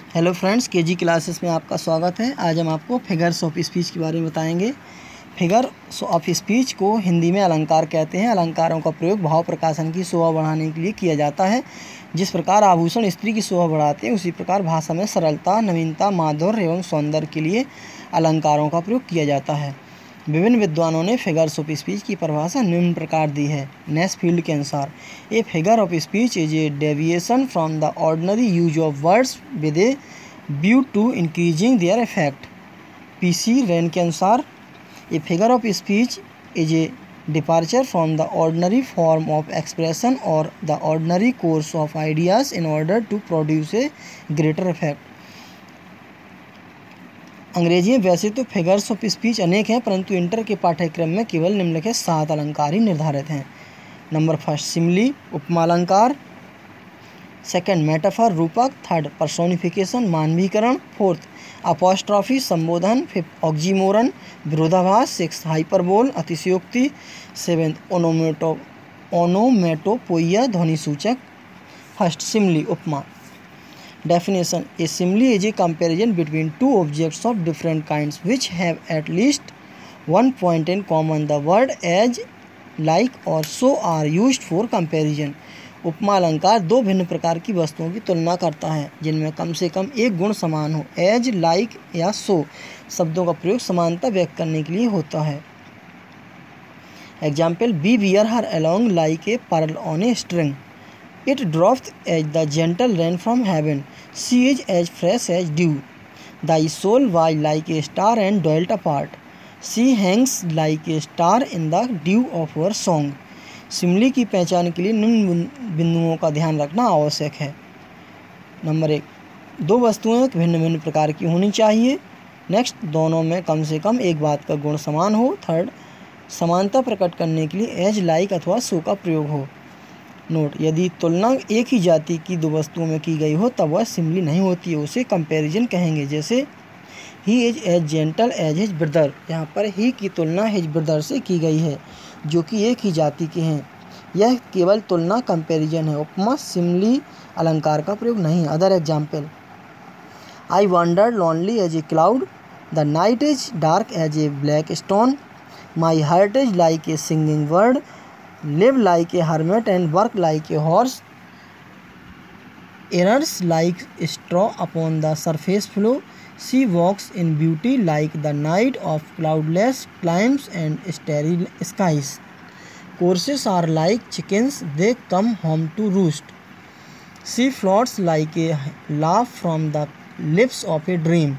Hello friends, KG classes में आपका स्वागत है। आज हम आपको फिगर्स ऑफ स्पीच के बारे में बताएंगे। फिगर्स ऑफ स्पीच को हिंदी में अलंकार कहते हैं। अलंकारों का प्रयोग भाव प्रकाशन की शोभा बढ़ाने के लिए किया जाता है। जिस प्रकार आभूषण स्त्री की शोभा बढ़ाते हैं, उसी प्रकार भाषा में सरलता, नवीनता, माधुर्य एवं सौंदर्य के लिए अलंकारों का प्रयोग किया जाता है। विभिन्न विद्वानों ने फिगर्स ऑफ स्पीच की परिभाषा निम्न प्रकार दी है नेस्फील्ड के अनुसार। A figure of speech is a deviation from the ordinary use of words with a view to increasing their effect. P C Wren के अनुसार a figure of speech is a departure from the ordinary form of expression or the ordinary course of ideas in order to produce a greater effect. अंग्रेजी में वैसे तो figures of speech अनेक हैं, परंतु inter के पाठ्यक्रम में केवल निम्नलिखित 7 अलंकार ही निर्धारित हैं। नंबर फर्स्ट सिमली उपमा अलंकार, सेकंड मेटाफर रूपक, थर्ड पर्सोनिफिकेशन मानवीकरण, फोर्थ अपोस्ट्रॉफी संबोधन, फिफ्थ ऑक्सीमोरन विरोधाभास, सिक्स्थ हाइपरबोल अतिशयोक्ति, सेवेंथ ओनोमेटोपोइया ध्वनि सूचक। फर्स्ट सिमली उपमा। Definition: A simile is a comparison between two objects of different kinds which have at least one point in common. The word as, like और so are used for comparison. उपमा अलंकार दो भिन्न प्रकार की वस्तुओं की तुलना करता है जिनमें कम से कम एक गुण समान हो। एज, लाइक या सो शब्दों का प्रयोग समानता व्यक्त करने के लिए होता है। Example: be wear her along like a pearl on a string. It drops as the gentle rain from heaven. She is as fresh as dew. Thy soul was like a star and dwelt apart. She hangs like a star in the dew of her song. Simli की पहचान के लिए निम्न बिंदुओं का ध्यान रखना आवश्यक है। नंबर 1, दो वस्तुएं भिन्न भिन्न प्रकार की होनी चाहिए। नेक्स्ट, दोनों में कम से कम एक बात का गुण समान हो। थर्ड, समानता प्रकट करने के लिए एज, लाइक अथवा सो का प्रयोग हो। नोट: यदि तुलना एक ही जाति की दो वस्तुओं में की गई हो तब वह सिमली नहीं होती है, उसे कंपैरिजन कहेंगे। जैसे he is as gentle as his brother. यहाँ पर ही की तुलना हिज ब्रदर से की गई है जो कि एक ही जाति के हैं। यह केवल तुलना कंपैरिजन है। उपमा सिमली अलंकार का प्रयोग नहीं है। Other example: I wonder lonely as a cloud, the night is dark as a black stone, my heart is like a singing bird, live like a hermit and work like a horse, errs like straw upon the surface flow, she walks in beauty like the night of cloudless climes and starry skies, horses are like chickens, they come home to roost, she floats like a laugh from the lips of a dream,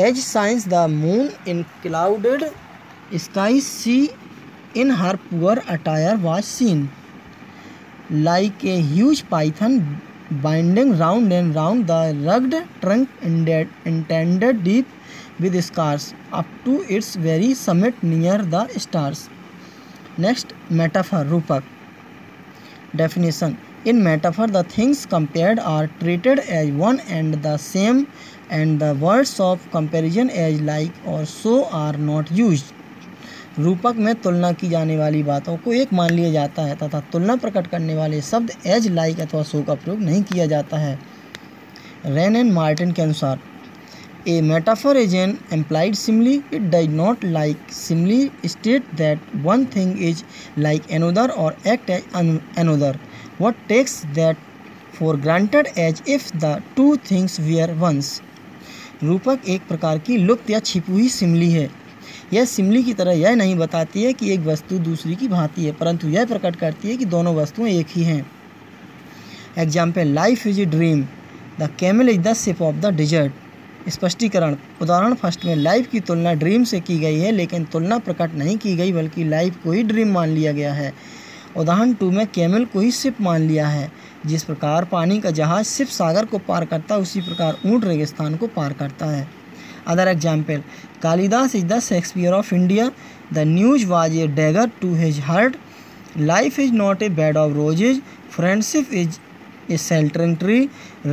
as shines the moon in clouded skies, she in her poor attire was seen, like a huge python binding round and round the rugged trunk intended deep with scars up to its very summit near the stars. Next, metaphor रूपक। Definition: In metaphor, the things compared are treated as one and the same, and the words of comparison as like or so are not used. रूपक में तुलना की जाने वाली बातों को एक मान लिया जाता है तथा तुलना प्रकट करने वाले शब्द एज, लाइक अथवा सो का प्रयोग नहीं किया जाता है। रैन एंड मार्टिन के अनुसार a metaphor is an implied simile, it does not like simile state that one thing is like another or act as another, what takes that for granted as if the two things were once. रूपक एक प्रकार की लुप्त या छिपी हुई सिमली है। यह सिमली की तरह यह नहीं बताती है कि एक वस्तु दूसरी की भांति है, परंतु यह प्रकट करती है कि दोनों वस्तुएं एक ही हैं। Example: life is a dream, the camel is the ship of the dessert. स्पष्टीकरण: उदाहरण फर्स्ट में लाइफ की तुलना ड्रीम से की गई है, लेकिन तुलना प्रकट नहीं की गई बल्कि लाइफ को ही ड्रीम मान लिया गया है। उदाहरण 2 में कैमल को ही शिप मान लिया है। जिस प्रकार पानी का जहाज शिप सागर को पार करता है, उसी प्रकार ऊँट रेगिस्तान को पार करता है। Other example: Kalidas is the Shakespeare of India. The news was a dagger to his heart. Life is not a bed of roses. Friendship is a sheltering tree.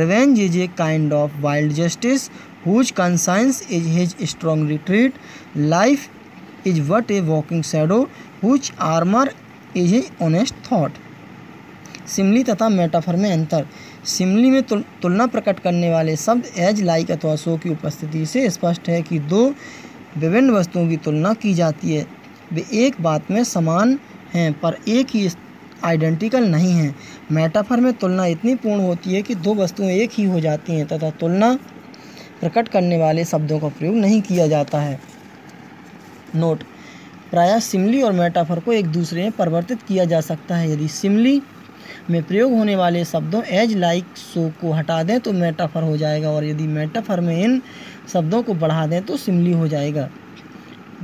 Revenge is a kind of wild justice, whose conscience is his strong retreat. Life is but a walking shadow, whose armor is a honest thought. Simli तथा metaphor में अंतर: सिमली में तुलना प्रकट करने वाले शब्द as, like अथवा सो की उपस्थिति से स्पष्ट है कि दो विभिन्न वस्तुओं की तुलना की जाती है। वे एक बात में समान हैं पर एक ही आइडेंटिकल नहीं हैं। मेटाफर में तुलना इतनी पूर्ण होती है कि दो वस्तुएं एक ही हो जाती हैं तथा तुलना प्रकट करने वाले शब्दों का प्रयोग नहीं किया जाता है। नोट: प्रायः सिमली और मेटाफर को एक दूसरे में परिवर्तित किया जा सकता है। यदि सिमली में प्रयोग होने वाले शब्दों एज, लाइक, सो को हटा दें तो मेटाफर हो जाएगा और यदि मेटाफर में इन शब्दों को बढ़ा दें तो सिमली हो जाएगा।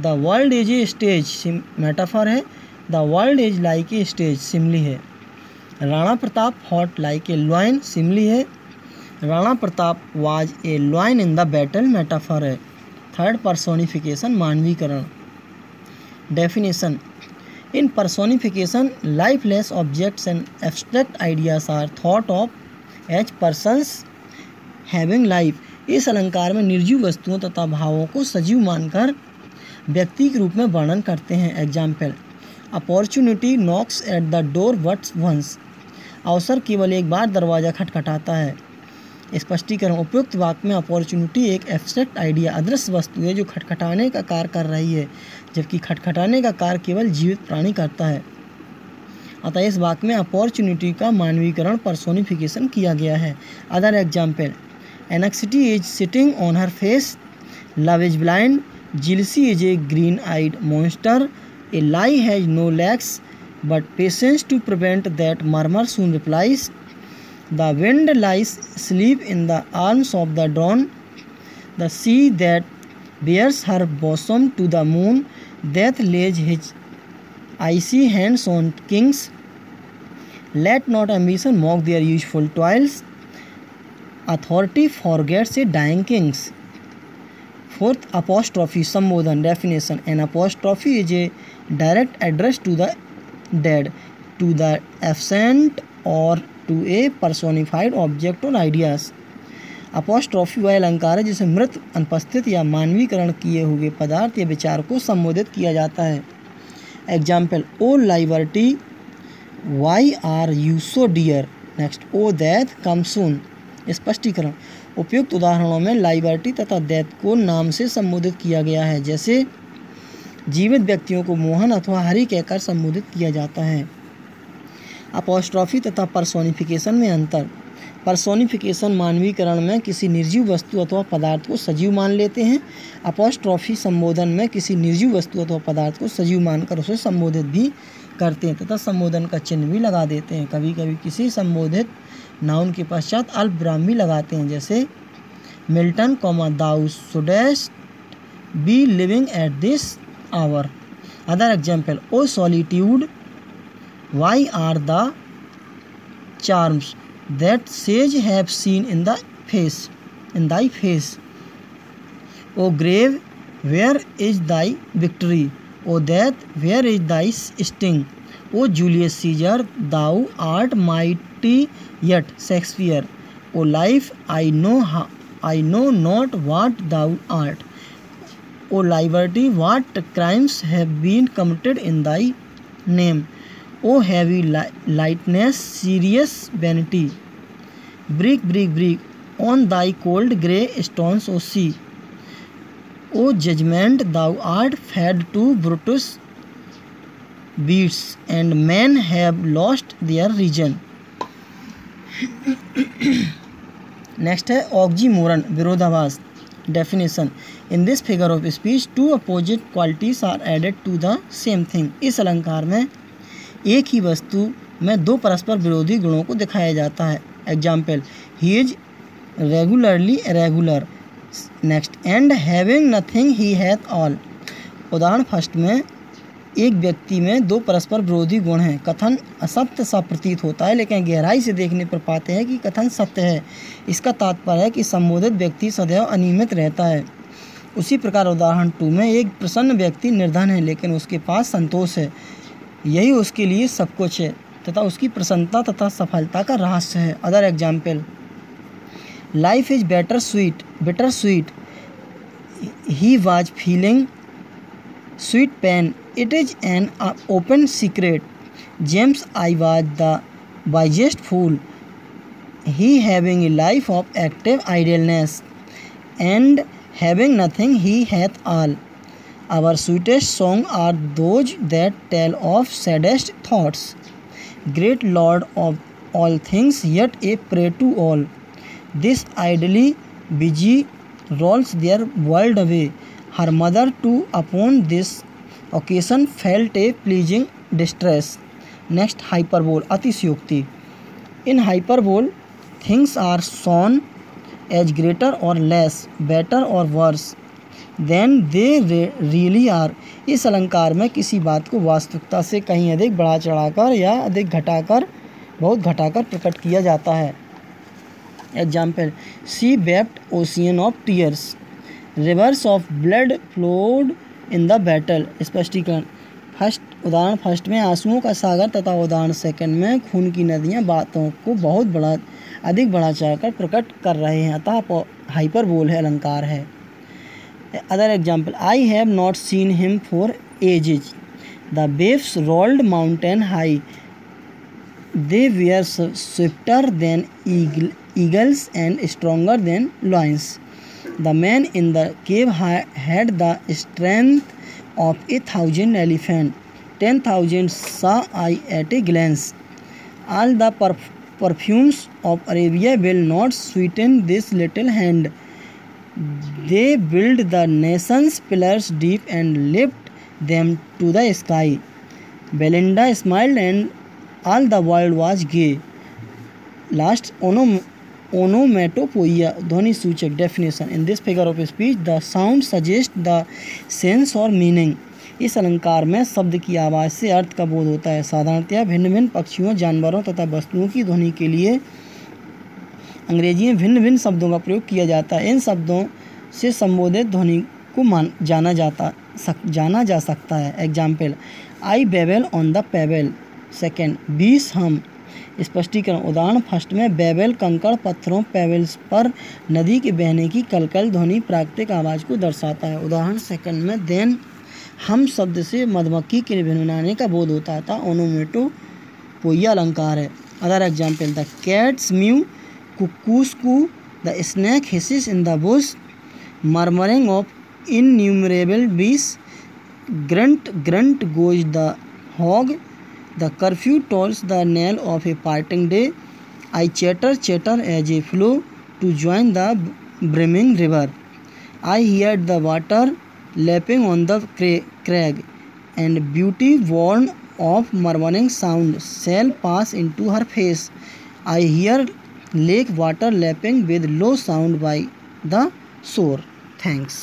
The world is a stage metaphor है, the world is like a stage simile है। Rana Pratap fought like a lion simile है, Rana Pratap was a lion in the battle metaphor है। थर्ड, पर्सोनिफिकेशन मानवीकरण। Definition: in personification lifeless objects and abstract ideas are thought of as persons having life. इस अलंकार में निर्जीव वस्तुओं तथा भावों को सजीव मानकर व्यक्ति के रूप में वर्णन करते हैं। Example: opportunity knocks at the door but once. अवसर केवल एक बार दरवाज़ा खटखटाता है। स्पष्टीकरण: उपयुक्त वाक्य में अपॉर्चुनिटी एक एब्स्ट्रैक्ट आइडिया अदृश्य वस्तु है जो खटखटाने का कार्य कर रही है, जबकि खटखटाने का कार्य केवल जीवित प्राणी करता है। अतः इस वाक्य में अपॉर्चुनिटी का मानवीकरण पर्सोनिफिकेशन किया गया है। Other example: anxiety is sitting on her face, love is blind, jealousy is a green-eyed monster, a lie has no legs, but patience to prevent that murmur soon replies. The wind lies asleep in the arms of the dawn, the sea that bears her bosom to the moon, death lays his icy hands on kings. Let not ambition mock their useful toils, authority forgets a dying kings. Fourth, apostrophe संबोधन। Definition: an apostrophe is a direct address to the dead, to the absent or to a personified object or ideas. apostrophe वह अलंकार है जिसे मृत, अनुपस्थित या मानवीकरण किए हुए पदार्थ या विचार को संबोधित किया जाता है। Example: O liberty why are you so dear. Next, O death come soon. स्पष्टीकरण: उपयुक्त उदाहरणों में लिबर्टी तथा डेथ को नाम से संबोधित किया गया है, जैसे जीवित व्यक्तियों को मोहन अथवा हरि कहकर संबोधित किया जाता है। अपॉस्ट्रॉफी तथा पर्सोनिफिकेशन में अंतर: पर्सोनिफिकेशन मानवीकरण में किसी निर्जीव वस्तु अथवा पदार्थ को सजीव मान लेते हैं। अपॉस्ट्रॉफी संबोधन में किसी निर्जीव वस्तु अथवा पदार्थ को सजीव मानकर उसे संबोधित भी करते हैं तथा संबोधन का चिन्ह भी लगा देते हैं। कभी कभी किसी संबोधित नाउन के पश्चात अल्प विराम भी लगाते हैं, जैसे Milton, thou shouldst be living at this hour. Other example: O solitude why are the charms that sages have seen in thy face. O grave where is thy victory, O death where is thy sting, O Julius Caesar thou art mighty yet Shakespeare, O life, I know not what thou art, O liberty, what crimes have been committed in thy name, O heavy lightness, serious vanity, break on thy cold grey stones, O sea, O judgment, thou art fed to Brutus beasts, and men have lost their reason. Next है oxymoron, विरोधाभास। Definition: in this figure of speech two opposite qualities are added to the same thing. इस अलंकार में एक ही वस्तु में दो परस्पर विरोधी गुणों को दिखाया जाता है। Example: he is regularly irregular. Next, and having nothing he hath all. उदाहरण फर्स्ट में एक व्यक्ति में दो परस्पर विरोधी गुण हैं। कथन असत्य सा प्रतीत होता है, लेकिन गहराई से देखने पर पाते हैं कि कथन सत्य है। इसका तात्पर्य है कि संबोधित व्यक्ति सदैव अनियमित रहता है। उसी प्रकार उदाहरण 2 में एक प्रसन्न व्यक्ति निर्धन है, लेकिन उसके पास संतोष है। यही उसके लिए सब कुछ है तथा उसकी प्रसन्नता तथा सफलता का रहस्य है। Other example: life is bitter sweet, he was feeling sweet pain, it is an open secret, James, I was the wisest fool, he having a life of active idleness, and having nothing he hath all. Our sweetest songs are those that tell of saddest thoughts. Great Lord of all things, yet a prey to all. This idly busy rolls their world away. Her mother too upon this occasion felt a pleasing distress. Next, hyperbole, अतिशयोक्ति. In hyperbole, things are shown as greater or less, better or worse than they really are. इस अलंकार में किसी बात को वास्तविकता से कहीं अधिक बढ़ा चढ़ाकर या अधिक घटाकर, बहुत घटाकर प्रकट किया जाता है. Example, she wept ocean of tears, rivers of blood flowed in the battle. स्पष्टीकरण, उदाहरण फर्स्ट में आंसुओं का सागर तथा उदाहरण सेकंड में खून की नदियाँ बातों को बहुत अधिक बढ़ा चढ़ाकर प्रकट कर रहे हैं, अतः हाइपरबोल है, अलंकार है. Other example, I have not seen him for ages, the waves rolled mountain high, they were swifter than eagles and stronger than lions. The man in the cave had the strength of 1,000 elephants. 10,000 saw I at a glance. All the perfumes of Arabia will not sweeten this little hand. They build the nation's pillars deep and lift them to the sky. Belinda smiled and all the world was gay. Last, onomatopoeia, ध्वनि सूचक. Definition, in this figure of speech the sound suggests the sense or meaning. इस अलंकार में शब्द की आवाज़ से अर्थ का बोध होता है. साधारणतया भिन्न भिन्न पक्षियों, जानवरों तथा वस्तुओं की ध्वनि के लिए अंग्रेजी में भिन्न भिन्न शब्दों का प्रयोग किया जाता है. इन शब्दों से संबोधित ध्वनि को जाना जा सकता है. Example, I label on the payable. Second, बीस हम. स्पष्टीकरण, उदाहरण फर्स्ट में बेबल कंकड़ पत्थरों, पेबल्स पर नदी के बहने की कलकल ध्वनि प्राकृतिक आवाज़ को दर्शाता है. उदाहरण सेकंड में देन हम शब्द से मधुमक्खी के भिनभिनाने का बोध होता था. ओनोमेटोपोइया अलंकार है. Other example, the cats mew, cuckoos coo, the snake hisses in the bush, murmuring of innumerable bees, grunt grunt goes the hog, the curfew tolls the knell of a parting day. I chatter chatter as a flow to join the brimming river. I heard the water lapping on the crag, and beauty born of murmuring sound shall pass into her face. I hear lake water lapping with low sound by the shore. Thanks.